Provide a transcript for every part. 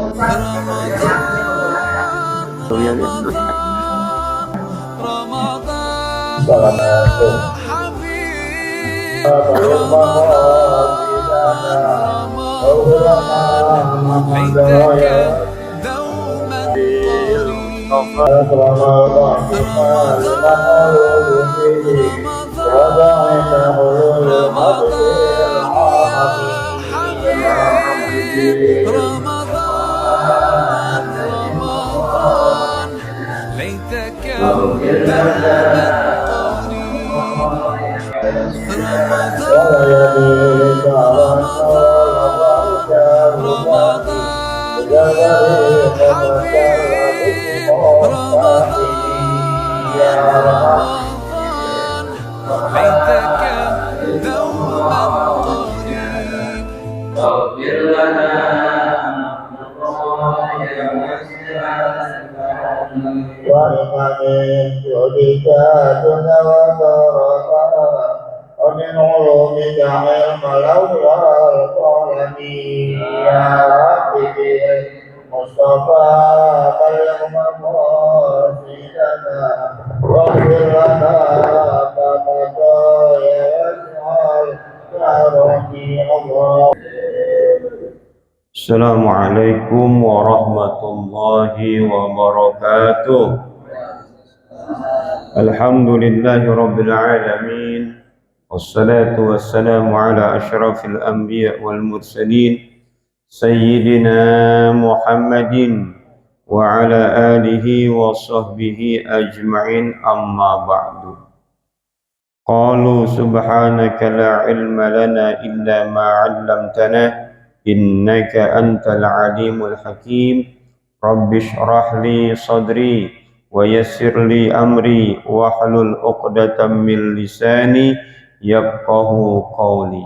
رمضان رمضان رمضان يا حبيب رمضان رمضان ليتك دوما قريب رمضان رمضان يا حبيب رمضان رمضان ليتك دوما قريب رمضان يا حبيب رمضان ليتك دوما قريب اغفر لنا ولمن يهديك دنيا ودارها ومن علومك علم الأول والقلم يا ربي مصطفى بلغ مقاصدنا واغفر لنا فقد يسعى يا ربي الله. Assalamualaikum warahmatullahi wabarakatuh. Alhamdulillahi rabbil alamin. Wassalatu wassalamu ala asyrafil anbiya wal mursalin Sayyidina Muhammadin wa ala alihi wa sahbihi ajma'in, amma ba'du. Qalu subhanaka la ilma lana illa ma 'allamtana innaka antal alimul hakim. Rabbi shrah li sadri wa yassir li amri wahlul 'uqdatam min lisani yafqahu qawli.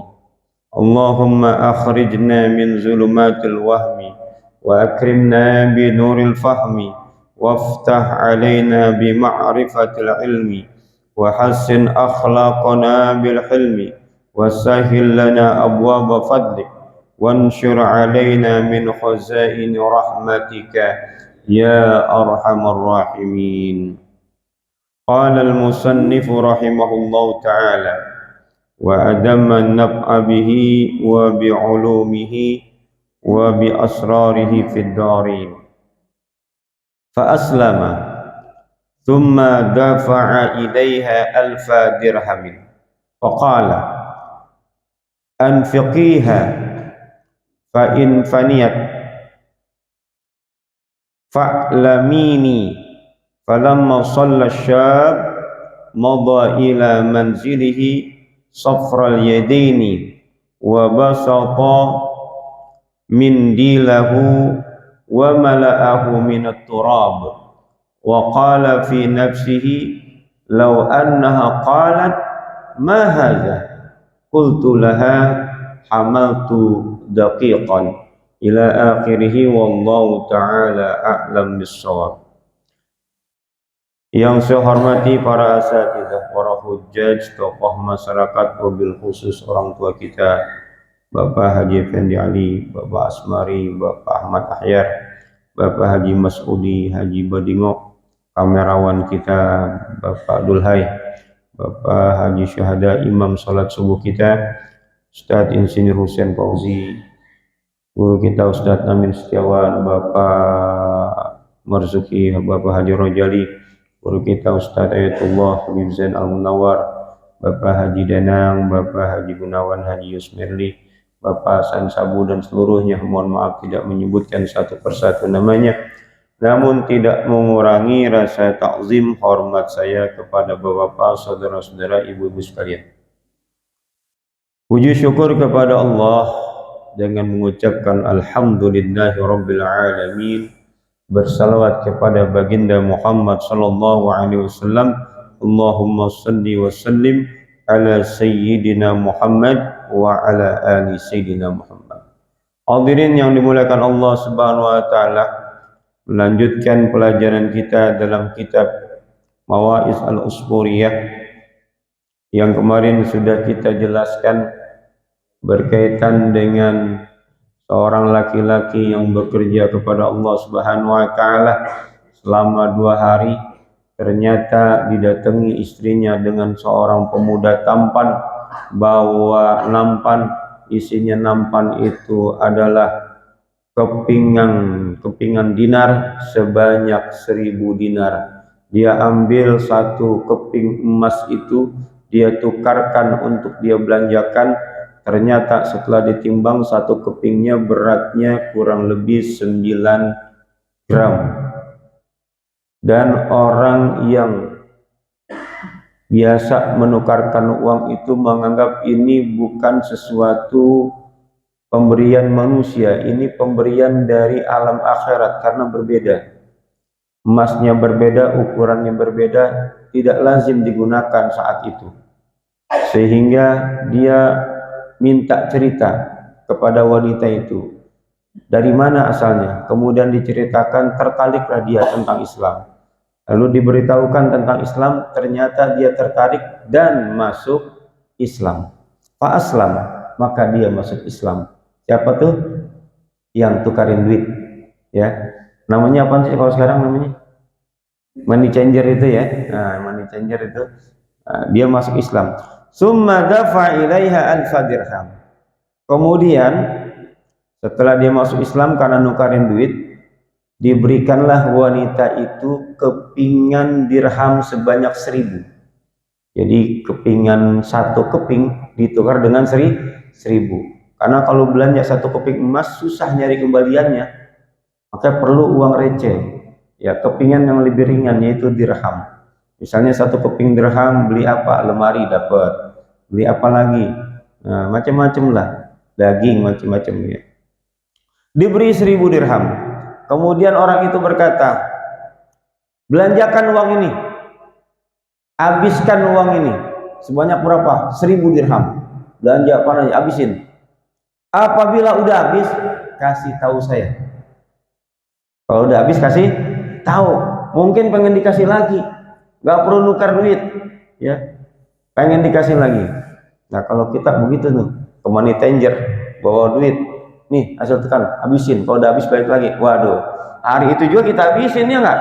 Allahumma akhrijna min zulumatil wahmi wa akrimna bi nuril fahmi waftah alaina bi ma'rifatil ilmi wa hassin akhlaqana bil hilmi wa sahhil lana abwaba fadlik وانشر علينا من خزائن رحمتك يا أرحم الراحمين. قال المصنف رحمه الله تعالى وأدم النفع به وبعلومه وبأسراره في الدارين. فأسلم ثم دفع إليها 1000 درهم فقال أنفقيها فإن فنيت فاعلميني. فلما صلى الشاب مضى إلى منزله صفر اليدين وبسط منديله وملأه من التراب وقال في نفسه لو أنها قالت ما هذا قلت لها حملت daqiqan ila akhirih wallahu ta'ala a'lam bissawab. Yang saya hormati para asatidzah, para hujjaj, tokoh masyarakat, wabil khusus orang tua kita Bapak Haji Effendi Ali, Bapak Asmari, Bapak Ahmad Ahyar, Bapak Haji Mas'udi, Haji Badingo, kamerawan kita Bapak Dulhai, Bapak Haji Syahada, imam salat subuh kita Ustadz Insinyur Husain Fauzi, guru kita Ustadz Amin Setiawan, Bapak Marzuki, Bapak Haji Rojali, guru kita Ustadz Ayatullah Habib Zain Al-Munawar, Bapak Haji Danang, Bapak Haji Gunawan, Haji Yusmirli, Bapak Hasan Sabu dan seluruhnya. Mohon maaf tidak menyebutkan satu persatu namanya, namun tidak mengurangi rasa takzim hormat saya kepada bapak-bapak, saudara-saudara, ibu-ibu sekalian. Puji syukur kepada Allah dengan mengucapkan alhamdulillahi rabbil alamin, bersalawat kepada baginda Muhammad sallallahu alaihi wasallam. Allahumma salli wa sallim ala sayyidina Muhammad wa ala ali sayyidina Muhammad. Hadirin yang dimuliakan Allah Subhanahu wa taala, melanjutkan pelajaran kita dalam kitab Mawaiz al-Usburiyah yang kemarin sudah kita jelaskan berkaitan dengan seorang laki-laki yang bekerja kepada Allah Subhanahu wa taala selama 2 hari, ternyata didatangi istrinya dengan seorang pemuda tampan, bawa nampan. Isinya nampan itu adalah kepingan dinar sebanyak 1.000 dinar. Dia ambil satu keping emas itu, dia tukarkan untuk dia belanjakan. Ternyata setelah ditimbang satu kepingnya beratnya kurang lebih 9 gram. Dan orang yang biasa menukarkan uang itu menganggap ini bukan sesuatu pemberian manusia, ini pemberian dari alam akhirat karena berbeda. Emasnya berbeda, ukurannya berbeda, tidak lazim digunakan saat itu. Sehingga dia minta cerita kepada wanita itu. Dari mana asalnya? Kemudian diceritakan, tertariklah dia tentang Islam. Lalu diberitahukan tentang Islam, ternyata dia tertarik dan masuk Islam. Fa aslama, maka dia masuk Islam. Siapa tuh? Yang tukarin duit, ya. Namanya apa sih kalau sekarang namanya? Money changer itu ya. Nah, money changer itu dia masuk Islam. Summa dafa ilaiha alfa dirham. Kemudian setelah dia masuk Islam karena nukarin duit, diberikanlah wanita itu kepingan dirham sebanyak 1.000. Jadi kepingan satu keping ditukar dengan 1.000. Karena kalau belanja satu keping emas susah nyari kembaliannya, maka perlu uang receh. Ya, kepingan yang lebih ringan yaitu dirham. Misalnya satu keping dirham beli apa? Lemari dapat. Beli apa lagi? Nah, macam-macam lah. Daging macam-macam ya. Diberi 1.000 dirham. Kemudian orang itu berkata, belanjakan uang ini, habiskan uang ini, sebanyak berapa? 1.000 dirham. Belanja apa aja, habisin. Apabila udah habis, kasih tahu saya. Kalau udah habis kasih tahu. Mungkin pengen dikasih lagi, nggak perlu nukar duit, ya. Pengen dikasih lagi. Nah kalau kita begitu tuh, ke money changer, bawa duit. Nih hasil tekan, habisin. Kalau udah habis balik lagi. Waduh, hari itu juga kita habisin ya nggak?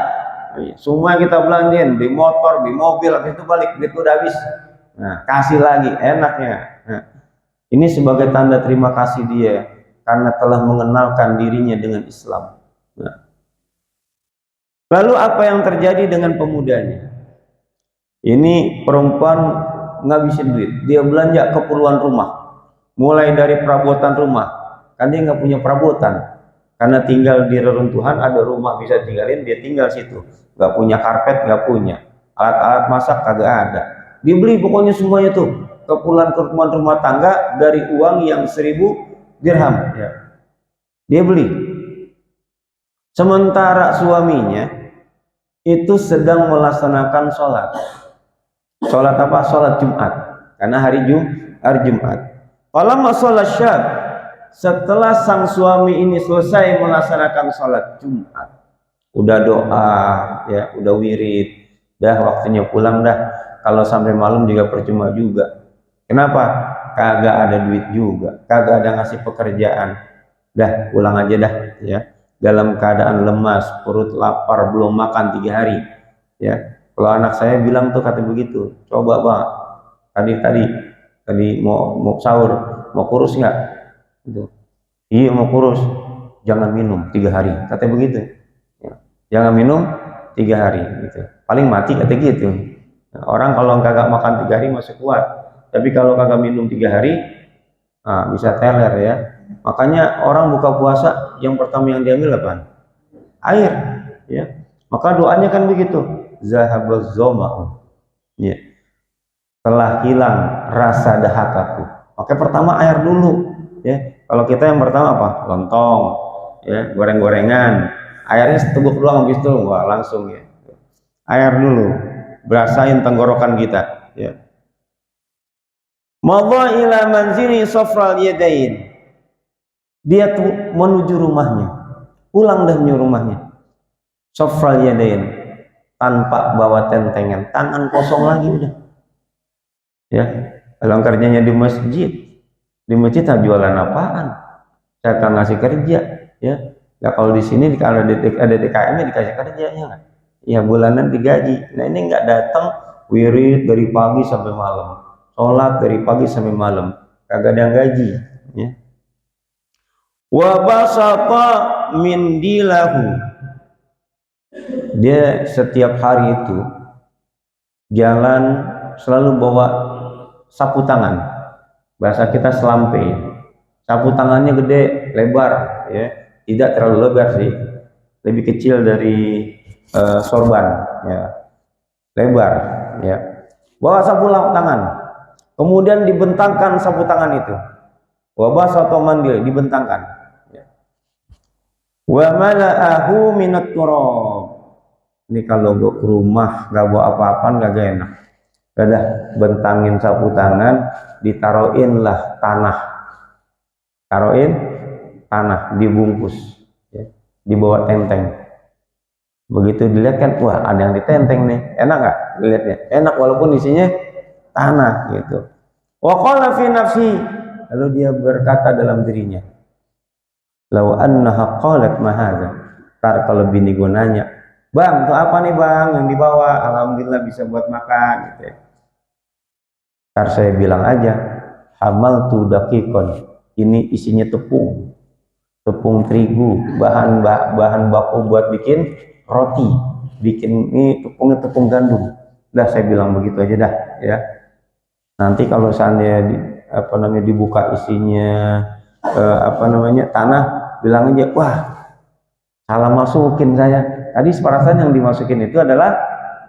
Semua kita belanjain di motor, di mobil, habis itu balik duit udah habis. Nah kasih lagi, enaknya. Nah, ini sebagai tanda terima kasih dia karena telah mengenalkan dirinya dengan Islam. Nah, lalu apa yang terjadi dengan pemudanya? Ini perempuan ngabisin duit, dia belanja keperluan rumah, mulai dari perabotan rumah. Kan dia nggak punya perabotan, karena tinggal di reruntuhan, ada rumah bisa tinggalin, dia tinggal situ. Nggak punya karpet, nggak punya alat-alat masak, kagak ada. Dibeli pokoknya semuanya tuh keperluan rumah tangga dari uang yang 1.000 dirham. Ya. Dia beli. Sementara suaminya itu sedang melaksanakan sholat. Sholat apa? Sholat Jumat. Karena hari Jumat. Falamma sholat syab, setelah sang suami ini selesai melaksanakan sholat Jumat, udah doa, ya, udah wirid, dah waktunya pulang dah. Kalau sampai malam juga percuma juga. Kenapa? Kagak ada duit juga, kagak ada ngasih pekerjaan. Dah pulang aja dah, ya. Dalam keadaan lemas, perut lapar, belum makan 3 hari, ya. Kalau anak saya bilang tuh kata begitu, coba Pak, tadi mau sahur, mau kurus nggak? Gitu. Iya mau kurus, jangan minum 3 hari, kata begitu. Ya. Jangan minum 3 hari, gitu. Paling mati kata gitu. Nah, orang kalau kagak makan 3 hari masih kuat, tapi kalau kagak minum 3 hari, nah, bisa teler ya. Makanya orang buka puasa yang pertama yang diambil apa? Air, ya. Maka doanya kan begitu, zahabaz zoma'u, ya. Telah hilang rasa dahakaku. Maka pertama air dulu, ya. Kalau kita yang pertama apa? Lontong, ya, goreng-gorengan. Airnya seteguk doang habis itu, wah langsung ya. Air dulu, berasain tenggorokan kita, ya. Madha ila manzili safral yadain. Dia tuh menuju rumahnya, pulang dah menuju rumahnya. Safral yadain, tanpa bawa tentengan, tangan kosong lagi udah. Ya, kalau kerjanya di masjid tak jualan apaan? siapa ngasih kerja, ya. Ya kalau di sini kalau ada DKM-nya dikasih kerja, ya nggak? Ya bulanan digaji. Nah ini nggak datang, wirid dari pagi sampai malam, sholat dari pagi sampai malam, kagak ada yang gaji, ya. Wa basata min dilahu, dia setiap hari itu jalan selalu bawa sapu tangan, bahasa kita selampe. Sapu tangannya gede, lebar, ya, tidak terlalu lebar sih, lebih kecil dari sorban, ya, lebar, ya. Bawa sapu tangan, kemudian dibentangkan sapu tangan itu. Wabah atau mandil dibentangkan. Ya. Wa mala'ahu minat turab. Ini kalau gue ke rumah gak bawa apa-apaan gak enak. Udah bentangin sapu tangan, ditaruhin lah tanah, taruhin tanah, dibungkus, ya, dibawa tenteng. Begitu dilihat kan, wah ada yang ditenteng nih, enak nggak dilihatnya? Enak walaupun isinya tanah gitu. Wa qala fi nafsi, lalu dia berkata dalam dirinya, lau annaha qalat ma hadza. Tar kalau bini gue nanya, bang, itu apa nih bang yang dibawa? Alhamdulillah bisa buat makan gitu ya. Ntar saya bilang aja, hamal tu dakikon, ini isinya tepung, tepung terigu, bahan baku buat bikin roti, bikin ini tepungnya tepung gandum. Dah saya bilang begitu aja dah, ya. Nanti kalau seandainya dibuka isinya tanah, bilang aja, wah salah masukin saya. Tadi perasaan yang dimasukin itu adalah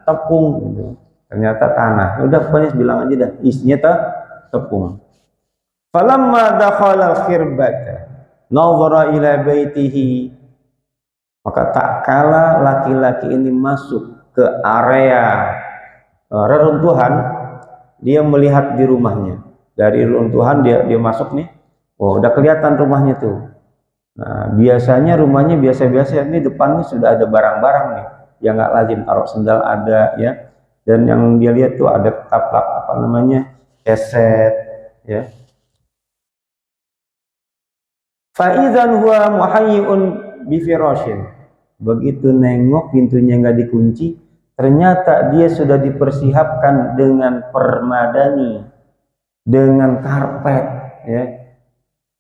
tepung, gitu. Ternyata tanah. Udah pokoknya bilang aja dah, isinya tepung. Falamma dakhala al-khirbata nazara ila baitihi, maka tak kala laki-laki ini masuk ke area reruntuhan, dia melihat di rumahnya. Dari reruntuhan dia masuk nih, oh udah kelihatan rumahnya tuh. Nah biasanya rumahnya biasa-biasa, ini depannya sudah ada barang-barang nih yang nggak lazim, taruh sendal ada, ya. Dan yang dia lihat tuh ada taplak keset, ya. Fa'idzan huwa muhayyi'un bi firashin. Begitu nengok pintunya nggak dikunci, ternyata dia sudah dipersiapkan dengan permadani, dengan karpet, ya.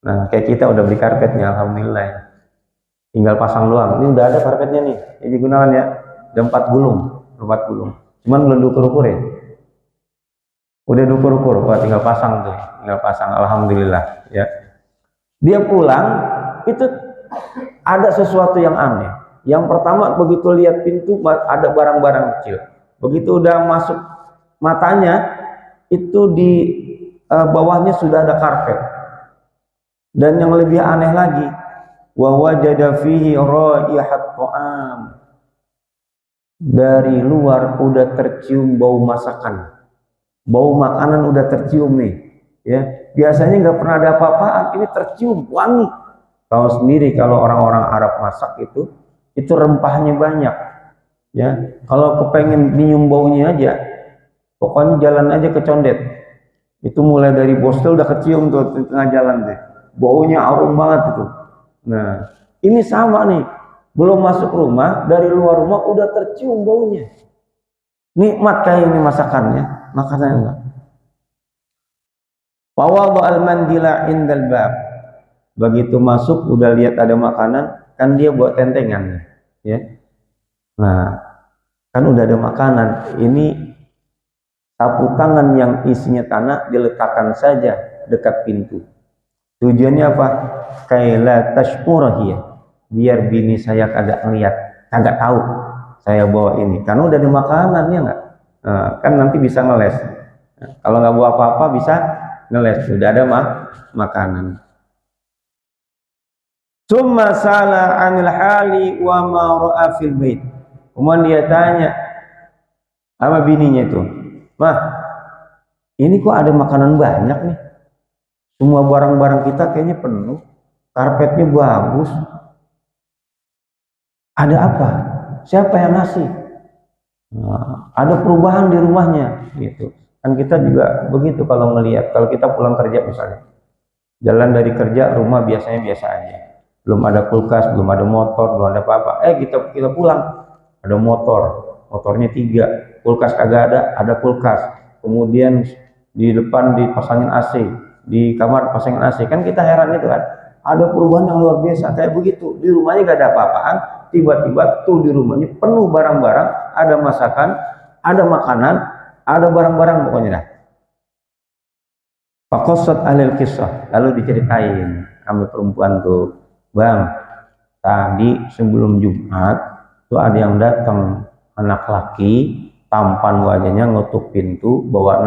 Nah kayak kita udah beli karpetnya, alhamdulillah, ya. Tinggal pasang doang. Ini udah ada karpetnya nih, yang digunakan, ya. Ada 4 gulung, cuman belum diukur-ukur, ya. Udah diukur-ukur, wah tinggal pasang tuh, alhamdulillah, ya. Dia pulang itu ada sesuatu yang aneh. Yang pertama, begitu lihat pintu ada barang-barang kecil. Begitu udah masuk matanya, itu di bawahnya sudah ada karpet. Dan yang lebih aneh lagi, wa wajada fihi raihat ta'am. Dari luar udah tercium bau masakan. Bau makanan udah tercium nih, ya. Biasanya nggak pernah ada apa-apaan, ini tercium wangi. Tahu sendiri kalau orang-orang Arab masak itu rempahnya banyak, ya. Kalau kepengen nyium baunya aja, pokoknya jalan aja ke Condet, itu mulai dari Bostel udah kecium tuh di tengah jalan deh, baunya harum banget itu. Nah ini sama nih, belum masuk rumah, dari luar rumah udah tercium baunya. Nikmat kayak ini masakannya, makanannya enggak. Fawadha al-mandila indal bab. Begitu masuk udah lihat ada makanan, kan dia buat tentengan, ya. Nah, kan udah ada makanan, ini sapu tangan yang isinya tanah diletakkan saja dekat pintu. Tujuannya apa? Kaila tashkurahiyah, biar bini saya kagak ngeliat, kagak tahu saya bawa ini, karena udah ada makanan, ya enggak? Nah, kan nanti bisa ngeles. Nah, kalau nggak bawa apa-apa bisa ngeles, sudah ada makanan. Summa sala 'anil hali wa ma ra'a fil bait. Kemudian dia tanya sama bininya itu, "Mah, ini kok ada makanan banyak nih? Semua barang-barang kita kayaknya penuh, karpetnya bagus. Ada apa? Siapa yang ngasih? Nah, ada perubahan di rumahnya," gitu. Kan kita juga begitu kalau melihat, kalau kita pulang kerja misalnya. Jalan dari kerja, rumah biasanya biasa aja. Belum ada kulkas, belum ada motor, belum ada apa-apa. Kita pulang, ada motor, motornya 3, kulkas kagak ada kulkas. Kemudian di depan dipasangin AC, di kamar pasangin AC. Kan kita heran itu kan. Ada perubahan yang luar biasa kayak begitu. Di rumahnya gak ada apa-apaan, tiba-tiba tuh di rumahnya penuh barang-barang, ada masakan, ada makanan, ada barang-barang pokoknya dah. Fakosot alil kisah, lalu diceritain kami perempuan tuh, bang, tadi sebelum Jumat tuh ada yang datang, anak laki, tampan wajahnya, ngetuk pintu, bawa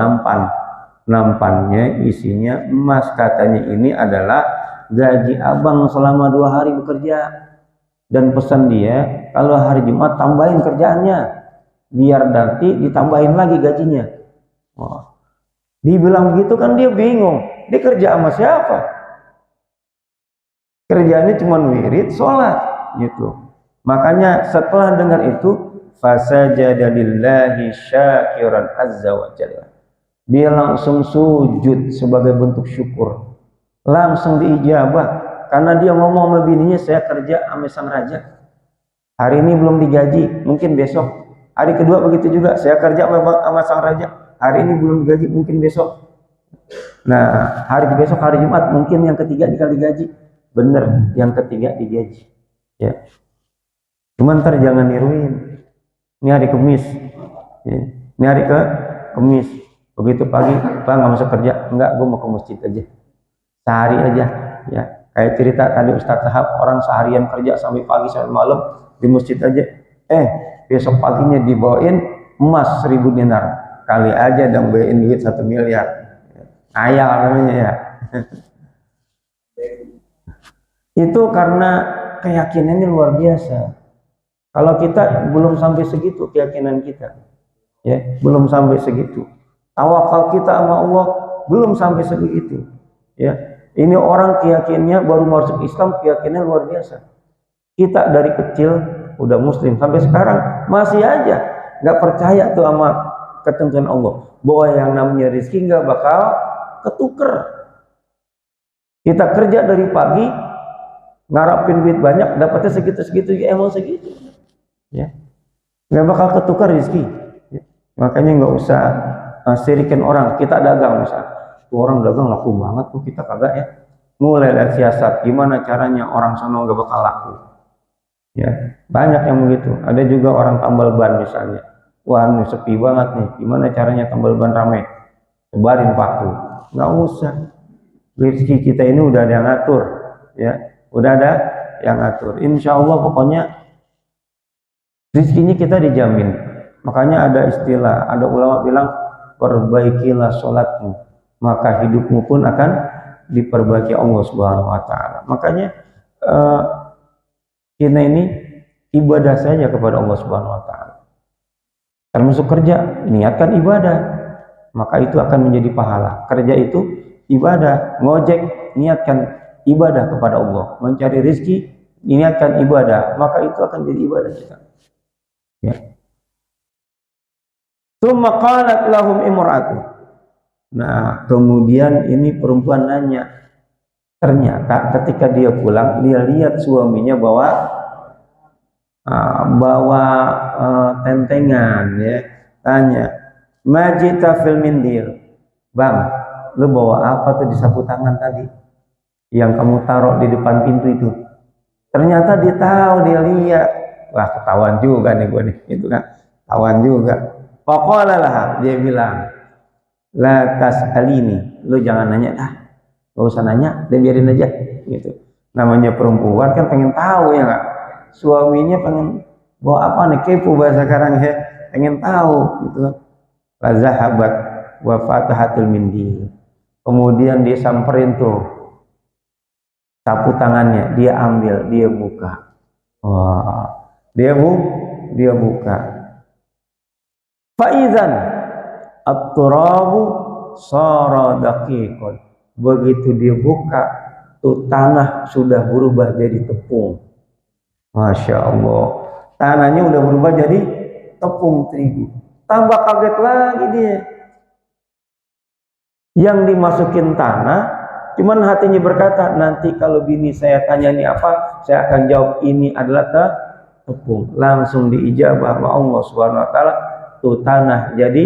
nampannya isinya emas, katanya ini adalah gaji abang selama 2 hari bekerja, dan pesan dia kalau hari Jumat tambahin kerjaannya, biar nanti ditambahin lagi gajinya. Wah. Dibilang begitu kan dia bingung, dia kerja sama siapa? Kerjanya cuma wirid, sholat gitu. Makanya setelah dengar itu, fasajada lillahi syakiran azza wa jalla, dia langsung sujud sebagai bentuk syukur, langsung diijabah karena dia ngomong sama bininya, saya kerja sama sang raja, hari ini belum digaji, mungkin besok. Hari kedua begitu juga, saya kerja sama sang raja, hari ini belum digaji, mungkin besok. Nah, hari besok hari Jumat mungkin yang ketiga dikali gaji. Bener, yang ketiga digaji. Ya. Cuman ntar jangan niruin. Ini hari Kamis. Ya. Ini hari Kamis. Begitu pagi, Pak nggak masuk kerja? Enggak, gue mau ke masjid aja. Sehari aja. Ya. Kayak cerita tadi Ustadz Sahab, orang seharian kerja sampai pagi sampai malam di masjid aja. Besok paginya dibawain emas 1000 dinar. Kali aja dong bawain duit 1 miliar. Ayal namanya ya. Itu karena keyakinannya luar biasa. Kalau kita belum sampai segitu keyakinan kita, ya belum sampai segitu. Tawakal kita sama Allah belum sampai segitu. Ya, ini orang keyakinannya baru masuk Islam, keyakinannya luar biasa. Kita dari kecil udah Muslim sampai sekarang masih aja nggak percaya tuh sama ketentuan Allah, bahwa yang namanya rezeki nggak bakal ketuker. Kita kerja dari pagi ngarapin duit banyak, dapatnya segitu-segitu, ya emang segitu, ya nggak bakal ketukar rezeki. Ya. Makanya nggak usah sirikin orang. Kita dagang misalnya, tuh orang dagang laku banget tuh, kita kagak ya. Mulai dari siasat, gimana caranya orang sono nggak bakal laku. Ya banyak yang begitu. Ada juga orang tambal ban misalnya, wah ini sepi banget nih, gimana caranya tambal ban rame, sebarin paku. Nggak usah, rezeki kita ini udah ada yang ngatur, ya udah ada yang ngatur. Insya Allah pokoknya rezekinya kita dijamin. Makanya ada istilah, ada ulama bilang, perbaikilah sholatmu, maka hidupmu pun akan diperbaiki Allah Subhanahu wa Ta'ala. Makanya kita ini ibadah saja kepada Allah Subhanahu wa Ta'ala. Termasuk kerja, niatkan ibadah, maka itu akan menjadi pahala. Kerja itu ibadah. Ngojek, niatkan ibadah kepada Allah. Mencari rezeki, niatkan ibadah, maka itu akan jadi ibadah kita. Ya. Tsumma qalat lahum imra'atu. Nah, kemudian ini perempuan nanya. Ternyata ketika dia pulang, dia lihat suaminya bawa tentengan, ya. Tanya, "Majita fil mindil?" Bang, lu bawa apa tuh di sapu tangan tadi yang kamu taruh di depan pintu itu? Ternyata dia tahu, dia lihat. Wah, ketahuan juga nih gue nih, itu kan. Ketahuan juga. Faqala laha, dia bilang, "La tas'alini." Lu jangan nanya dah. Gak usah nanya, dan biarin aja gitu. Namanya perempuan kan pengen tahu ya nggak, suaminya pengen bawa apa nih, kepo bahasa sekarang ya, pengen tahu gitu. La zahabat wa fatahatul mindil. Kemudian dia samperin tuh sapu tangannya, dia ambil, dia buka. Wah, dia buka. Faizan at-turabu sara daqiqan. Begitu dia buka, tuh tanah sudah berubah jadi tepung. Masya Allah, tanahnya udah berubah jadi tepung terigu. Tambah kaget lagi dia. Yang dimasukin tanah Cuman hatinya berkata, nanti kalau bini saya tanya ini apa, saya akan jawab ini adalah tepung. Langsung diijabah sama Allah Subhanahu wa taala, tuh tanah jadi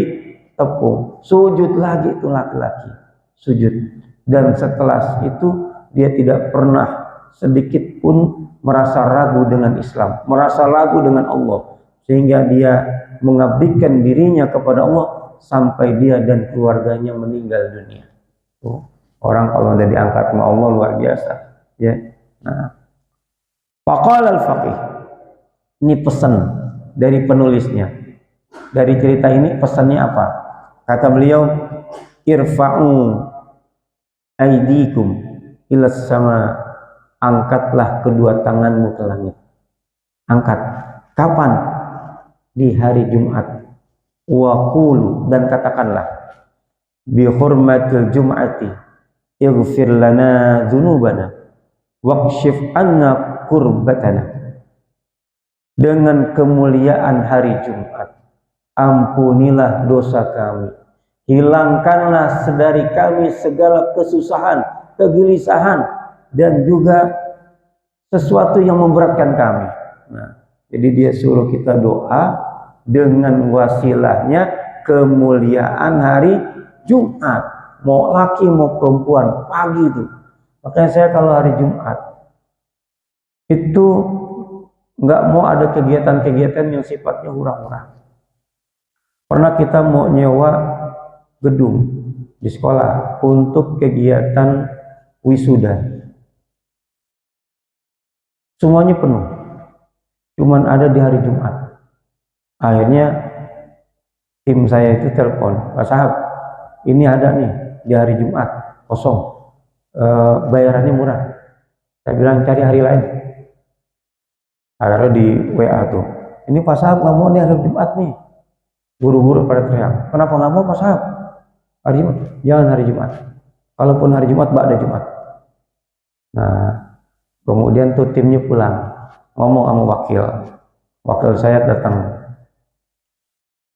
tepung. Sujud lagi itu laki-laki, sujud. Dan setelah itu dia tidak pernah sedikit pun merasa ragu dengan Islam, merasa ragu dengan Allah, sehingga dia mengabdikan dirinya kepada Allah sampai dia dan keluarganya meninggal dunia. Tuh. Orang kalau udah diangkat sama Allah luar biasa, ya. Nah, faqala al-faqih. Ini pesan dari penulisnya. Dari cerita ini pesannya apa? Kata beliau, irfa'u aidikum ilas sama, angkatlah kedua tanganmu ke langit. Angkat. Kapan? Di hari Jumat. Wa qulu, dan katakanlah, bi hurmatil jum'ati ighfir lana dzunubana waqshif anna kurbatana. Dengan kemuliaan hari Jumat, ampunilah dosa kami, hilangkanlah dari kami segala kesusahan, kegelisahan, dan juga sesuatu yang memberatkan kami. Nah, jadi dia suruh kita doa dengan wasilahnya kemuliaan hari Jumat. Mau laki mau perempuan, pagi itu. Makanya saya kalau hari Jumat itu nggak mau ada kegiatan-kegiatan yang sifatnya hura-hura. Pernah kita mau nyewa gedung di sekolah untuk kegiatan wisuda. Semuanya penuh. Cuman ada di hari Jumat. Akhirnya tim saya itu telepon, Pak Sahab, ini ada nih di hari Jumat kosong, bayarannya murah. Saya bilang cari hari lain. Akhirnya di WA tuh, ini Pak Sahab nggak mau nih hari Jumat nih. Guru-guru pada teriak, kenapa nggak mau Pak Sahab hari Jumat? Jangan hari Jumat. Kalaupun hari Jumat, ba'da Jumat. Nah, kemudian tuh timnya pulang, ngomong sama wakil saya datang.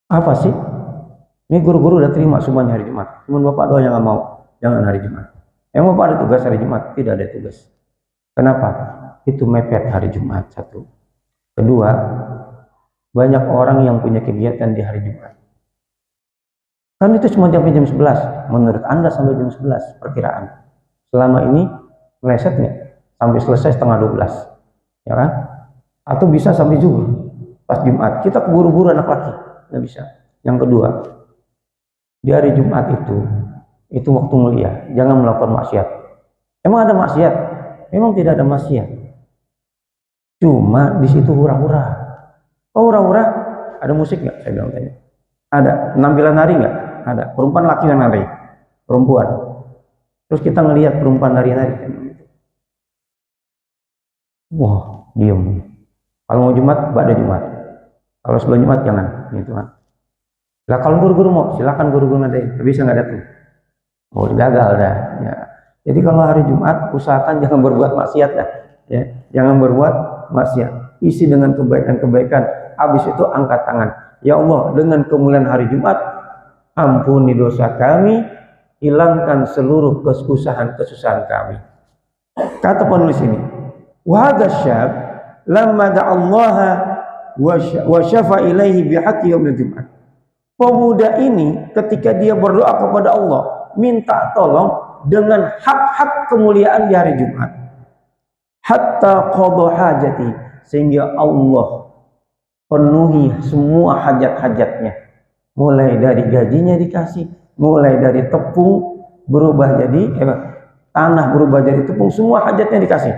Apa sih? Ini guru-guru udah terima semuanya hari Jumat. Cuman Bapak doanya nggak mau, jangan hari Jumat. Emang Bapak ada tugas hari Jumat? Tidak ada tugas. Kenapa? Itu mepet hari Jumat, satu. Kedua, banyak orang yang punya kegiatan di hari Jumat. Kan itu cuma sampai jam 11. Menurut Anda sampai jam 11 perkiraan. Selama ini meleset nggak? Sampai selesai setengah 12. Ya kan? Atau bisa sampai zuhur pas Jumat. Kita keburu-buru anak laki. Nggak bisa. Yang kedua, di hari Jumat itu waktu mulia, jangan melakukan maksiat. Emang ada maksiat? Memang tidak ada maksiat. Cuma di situ hura-hura. Oh, hura-hura? Ada musik nggak? Saya bilang tanya. Ada. Penampilan nari nggak? Ada. Perempuan laki yang nari. Perempuan. Terus kita ngelihat perempuan nari-nari. Wah, diem. Kalau mau Jumat, ba'da Jumat. Kalau sebelum Jumat jangan. Gitu kan. Lah kalau guru-guru mau, silakan guru-guru ngadain. Tapi saya nggak datang. Oh, gagal dah. Ya. Jadi kalau hari Jumat usahakan jangan berbuat maksiat dah. Ya, jangan berbuat maksiat. Isi dengan kebaikan-kebaikan. Habis itu angkat tangan. Ya Allah, dengan kemuliaan hari Jumat, ampuni dosa kami, hilangkan seluruh kesusahan-kesusahan kami. Kata penulis ini, wa hadza syab lamma da'allaha wa syafa ilaihi bihaqqi yaumil Jumat. Pemuda ini ketika dia berdoa kepada Allah, minta tolong dengan hak-hak kemuliaan di hari Jumat. Hatta qadha hajati, sehingga Allah penuhi semua hajat-hajatnya. Mulai dari gajinya dikasih, mulai dari tepung berubah jadi tanah berubah jadi tepung, semua hajatnya dikasih.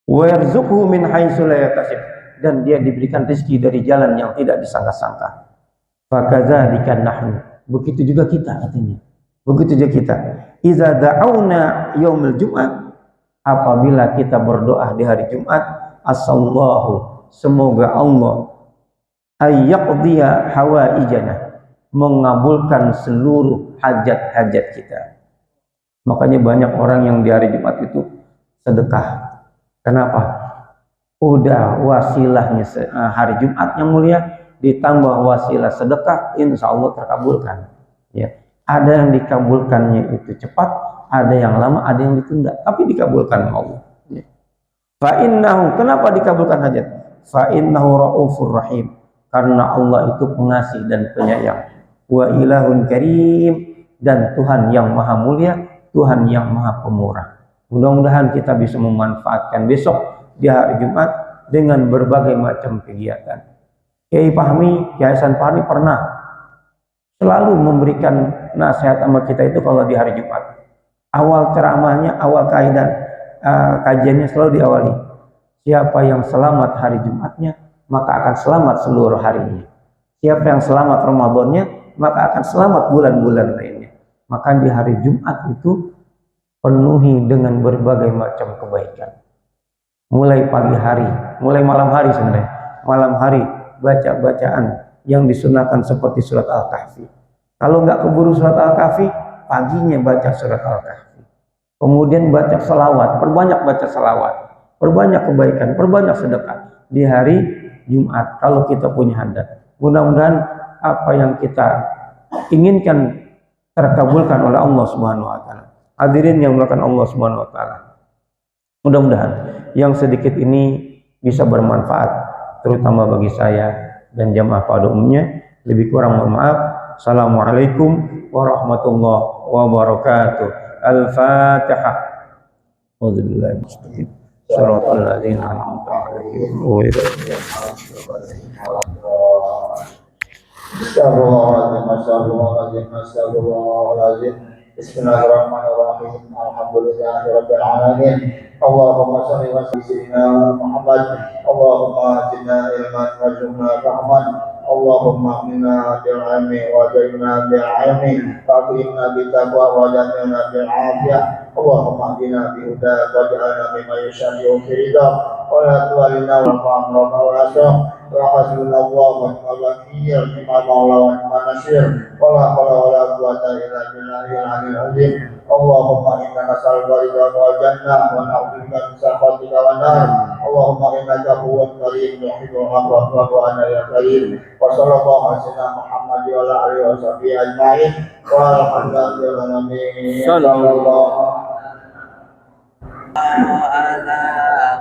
Wa yarzuqhu min haitsu la yahtasib, dan dia diberikan rezeki dari jalan yang tidak disangka-sangka. Fakadzalika nahnu, begitu juga kita katanya. Begitu juga kita. Iza da'auna yaumil Jum'ah, apabila kita berdoa di hari Jumat, asallahu, semoga Allah ayyaqdiya hawaijana, mengabulkan seluruh hajat-hajat kita. Makanya banyak orang yang di hari Jumat itu sedekah. Kenapa? Udah wasilahnya hari Jumat yang mulia, ditambah wasilah sedekah, insya Allah terkabulkan. Ya, ada yang dikabulkannya itu cepat, ada yang lama, ada yang ditunda, tapi dikabulkan Allah. Fa innahu, kenapa dikabulkan hajat? Fa innahu raufur rahim, karena Allah itu pengasih dan penyayang. Wa ilahun karim, dan Tuhan yang maha mulia, Tuhan yang maha pemurah. Mudah-mudahan kita bisa memanfaatkan besok di hari Jumat dengan berbagai macam kegiatan. Kiai Fahmi, Kiai Hasan Fahmi pernah selalu memberikan nasihat sama kita itu kalau di hari Jumat. Awal ceramahnya, awal kaidan kajiannya selalu diawali, siapa yang selamat hari Jumatnya, maka akan selamat seluruh harinya. Siapa yang selamat Ramadannya, maka akan selamat bulan-bulan lainnya. Maka di hari Jumat itu penuhi dengan berbagai macam kebaikan. Mulai pagi hari, mulai malam hari sebenarnya. Malam hari baca-bacaan yang disunahkan seperti surat Al-Kahfi. Kalau nggak keburu surat Al-Kahfi, paginya baca surat Al-Kahfi. Kemudian baca selawat, perbanyak baca selawat, perbanyak kebaikan, perbanyak sedekah di hari Jumat kalau kita punya hadat. Mudah-mudahan apa yang kita inginkan terkabulkan oleh Allah Subhanahu wa taala. Hadirin yang melakukan Allah Subhanahu wa taala. Mudah-mudahan yang sedikit ini bisa bermanfaat terutama bagi saya dan jamaah pada umumnya. Lebih kurang mohon maaf. Assalamualaikum warahmatullahi wabarakatuh. Al-Fatihah. A'udzubillahi minasyaitonir rajim. Shiratal ladzina an'amta 'alaihim ghairil Astagfirullahaladzim. Bismillahirrahmanirrahim. Alhamdulillahirabbil alamin. Allahumma shalli wa sallim Muhammad. Allahumma atina ilman warzuqna rahman. Allahumma inna bil ilmi wa ja'alna bil ilmi wa akrimna bit taqwa wa ja'alna bil afiyah. Allahumma hdina bi huda wa ja'alna mimman yushabihu fi ridha wa la tu'alina wa fa'amra wa asra. Hasbunallahu wa ni'mal wakeel, ni'mal maula wa ni'mal nasir. Wala haula wala quwwata illa billahil aliyyil azim. Allahumma inna nas'aluka ridha wal jannah wa na'udzubika min sakhatika wan nar. Allahumma innaka afuwwun karim tuhibbul afwa fa'fu 'anna ya karim. Wa sallallahu alaihi wasallam Muhammad wa ala alihi wa sahbihi ajma'in. Wa alhamdulillahi alamin. Sallallahu ala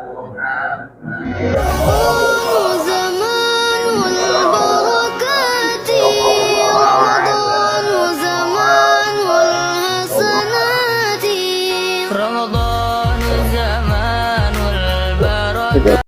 Muhammad.